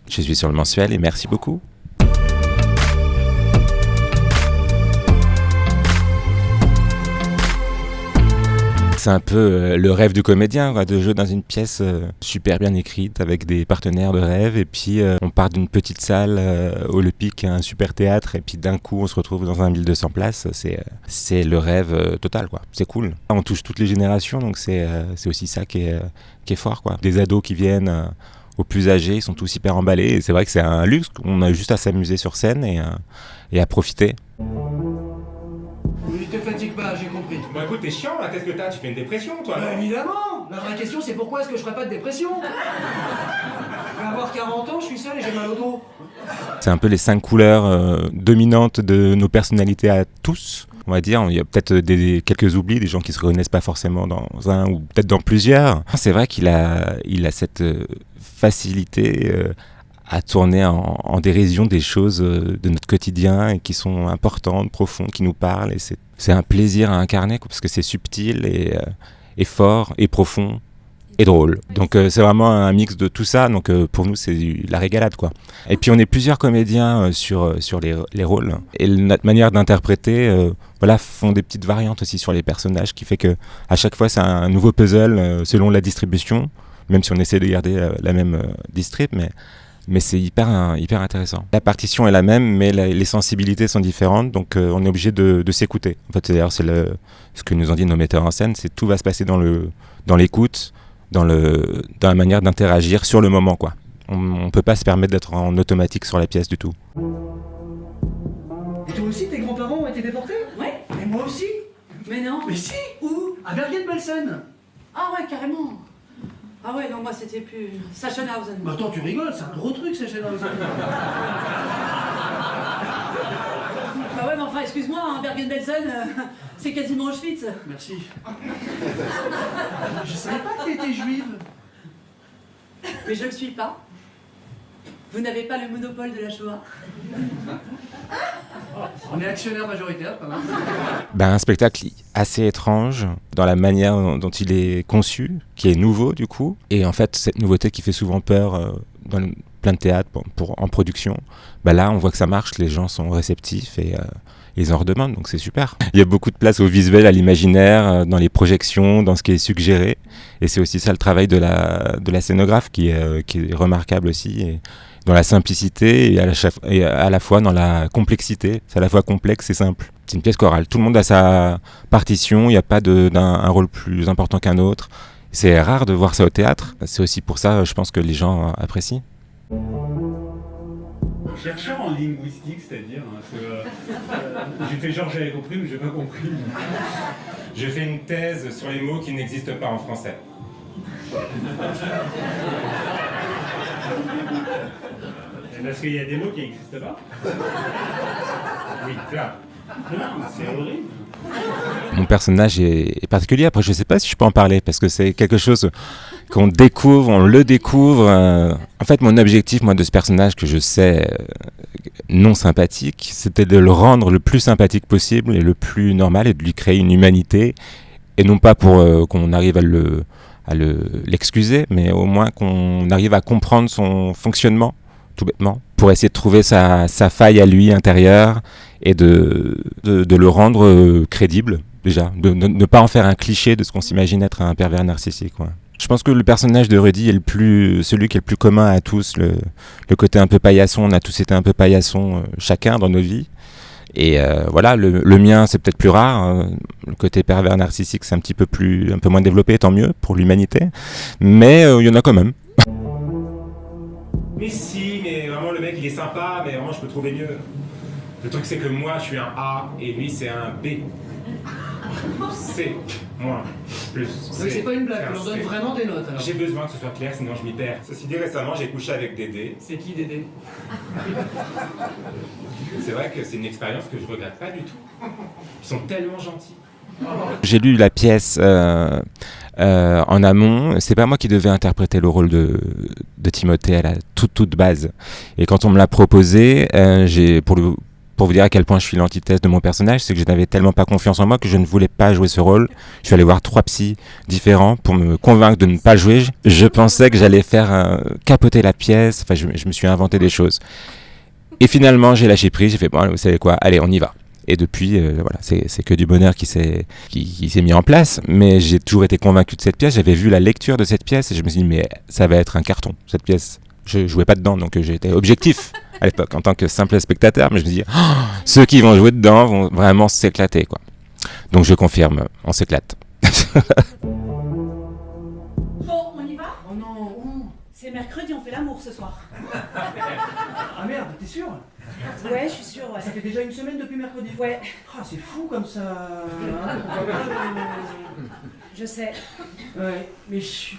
Je suis sur le mensuel et merci beaucoup. C'est un peu le rêve du comédien, quoi, de jouer dans une pièce super bien écrite avec des partenaires de rêve et puis on part d'une petite salle au Le Pic, un super théâtre et puis d'un coup on se retrouve dans un 1200 places. C'est le rêve total, quoi. C'est cool. On touche toutes les générations, donc c'est aussi ça qui est fort, quoi. Des ados qui viennent aux plus âgés, ils sont tous hyper emballés et c'est vrai que c'est un luxe. On a juste à s'amuser sur scène et à profiter. Ne te fatigue pas, j'ai compris. Bon écoute, t'es chiant là, qu'est-ce que t'as? Tu fais une dépression toi? Bah évidemment. La vraie question c'est pourquoi est-ce que je ferais pas de dépression? Je vais avoir 40 ans, je suis seul et j'ai mal au dos. C'est un peu les 5 couleurs dominantes de nos personnalités à tous. On va dire, il y a peut-être quelques oublis, des gens qui se reconnaissent pas forcément dans un ou peut-être dans plusieurs. C'est vrai qu'il a cette facilité à tourner en dérision des choses de notre quotidien et qui sont importantes, profondes, qui nous parlent. Et c'est un plaisir à incarner parce que c'est subtil et fort et profond et drôle. Donc c'est vraiment un mix de tout ça. Donc pour nous, c'est la régalade, quoi. Et puis on est plusieurs comédiens sur les rôles. Et notre manière d'interpréter font des petites variantes aussi sur les personnages, qui fait que à chaque fois, c'est un nouveau puzzle selon la distribution, même si on essaie de garder la même distrib, mais c'est hyper intéressant. La partition est la même, mais les sensibilités sont différentes, donc on est obligé de s'écouter. En fait, d'ailleurs, c'est ce que nous ont dit nos metteurs en scène, c'est tout va se passer dans l'écoute, dans la manière d'interagir sur le moment, quoi. On peut pas se permettre d'être en automatique sur la pièce du tout. Et toi aussi, tes grands-parents ont été déportés? Ouais. Et moi aussi? Mais non. Mais si. Où? À Bergen-Belsen. Ah ouais, carrément. Ah ouais, non, moi c'était plus Sachsenhausen. Bah attends, tu rigoles, c'est un gros truc, Sachsenhausen. Bah ouais, mais enfin, excuse-moi, hein, Bergen-Belsen, c'est quasiment Auschwitz. Merci. Je savais pas que t'étais juive. Mais je le suis pas. Vous n'avez pas le monopole de la Shoah. On est actionnaire majoritaire, pas mal. Un spectacle assez étrange dans la manière dont il est conçu, qui est nouveau du coup. Et en fait, cette nouveauté qui fait souvent peur dans plein de théâtres en production, là on voit que ça marche, les gens sont réceptifs et ils en redemandent, donc c'est super. Il y a beaucoup de place au visuel, à l'imaginaire, dans les projections, dans ce qui est suggéré. Et c'est aussi ça le travail de la scénographe qui est remarquable aussi. Et dans la simplicité et à la fois dans la complexité. C'est à la fois complexe et simple. C'est une pièce chorale. Tout le monde a sa partition, il n'y a pas un rôle plus important qu'un autre. C'est rare de voir ça au théâtre. C'est aussi pour ça, je pense, que les gens apprécient. Chercheur en linguistique, c'est-à-dire j'ai fait genre j'avais compris, mais j'ai pas compris. Je fais une thèse sur les mots qui n'existent pas en français. Parce qu'il y a des mots qui n'existent pas. Oui, clair. Non, c'est horrible. Mon personnage est particulier. Après, je sais pas si je peux en parler parce que c'est quelque chose qu'on découvre, on le découvre. En fait, mon objectif, moi, de ce personnage que je sais non sympathique, c'était de le rendre le plus sympathique possible et le plus normal et de lui créer une humanité. Et non pas pour qu'on arrive à l'excuser, mais au moins qu'on arrive à comprendre son fonctionnement, tout bêtement, pour essayer de trouver sa faille à lui intérieure et de le rendre crédible, déjà, de ne pas en faire un cliché de ce qu'on s'imagine être un pervers narcissique, ouais. Je pense que le personnage de Rudy est celui qui est le plus commun à tous, le côté un peu paillasson. On a tous été un peu paillasson chacun dans nos vies. Et le mien c'est peut-être plus rare, le côté pervers narcissique c'est un peu moins développé, tant mieux pour l'humanité, mais il y en a quand même. Mais si, mais vraiment le mec il est sympa, mais vraiment je peux trouver mieux. Le truc c'est que moi je suis un A et lui c'est un B. C, moins, plus. Donc c'est pas une blague, on leur donne vraiment des notes alors. J'ai besoin que ce soit clair, sinon je m'y perds. Ceci dit, récemment j'ai couché avec Dédé. C'est qui Dédé? C'est vrai que c'est une expérience que je regrette pas du tout. Ils sont tellement gentils. J'ai lu la pièce en amont. C'est pas moi qui devais interpréter le rôle de Timothée à la toute base. Et quand on me l'a proposé, Pour vous dire à quel point je suis l'antithèse de mon personnage, c'est que je n'avais tellement pas confiance en moi que je ne voulais pas jouer ce rôle. Je suis allé voir 3 psys différents pour me convaincre de ne pas le jouer. Je pensais que j'allais faire capoter la pièce, enfin je me suis inventé des choses. Et finalement j'ai lâché prise, j'ai fait bon vous savez quoi, allez on y va. Et depuis, voilà, c'est que du bonheur qui s'est mis en place. Mais j'ai toujours été convaincu de cette pièce. J'avais vu la lecture de cette pièce et je me suis dit, mais ça va être un carton, cette pièce. Je jouais pas dedans, donc j'étais objectif à l'époque en tant que simple spectateur. Mais je me dis, oh, ceux qui vont jouer dedans vont vraiment s'éclater, quoi. Donc je confirme, on s'éclate. Bon, on y va? Oh non, où? C'est mercredi, on fait l'amour ce soir. Ah merde, t'es sûr? Ouais, je suis sûre, ouais. Ça fait déjà une semaine depuis mercredi. Ouais, Ah, c'est fou comme ça. Hein, on voit pas je sais. Ouais, mais je suis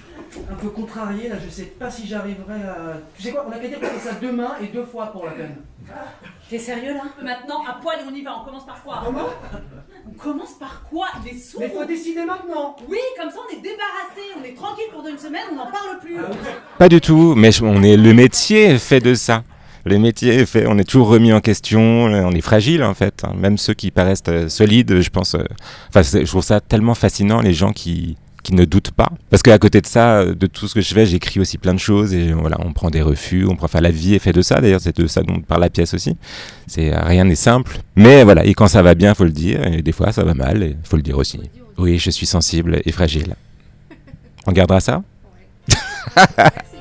un peu contrarié là, je sais pas si j'arriverai à... Tu sais quoi, on a qu'à dire qu'on fait ça demain et 2 fois pour la peine. T'es sérieux là? Maintenant, à poil et on y va, on commence par quoi? Comment? On commence par quoi? Il est sourd. Mais faut décider maintenant. Oui, comme ça on est débarrassé, on est tranquille pendant une semaine, on n'en parle plus. Ah oui. Pas du tout, mais le métier est fait de ça. Le métier est fait, on est toujours remis en question, on est fragile en fait. Hein. Même ceux qui paraissent solides, je pense. Je trouve ça tellement fascinant, les gens qui ne doutent pas. Parce qu'à côté de ça, de tout ce que je fais, j'écris aussi plein de choses et voilà, on prend des refus, la vie est faite de ça. D'ailleurs, c'est de ça dont parle la pièce aussi. Rien n'est simple. Mais voilà, et quand ça va bien, faut le dire, et des fois ça va mal, et faut le dire aussi. Oui, je suis sensible et fragile. On gardera ça? Merci.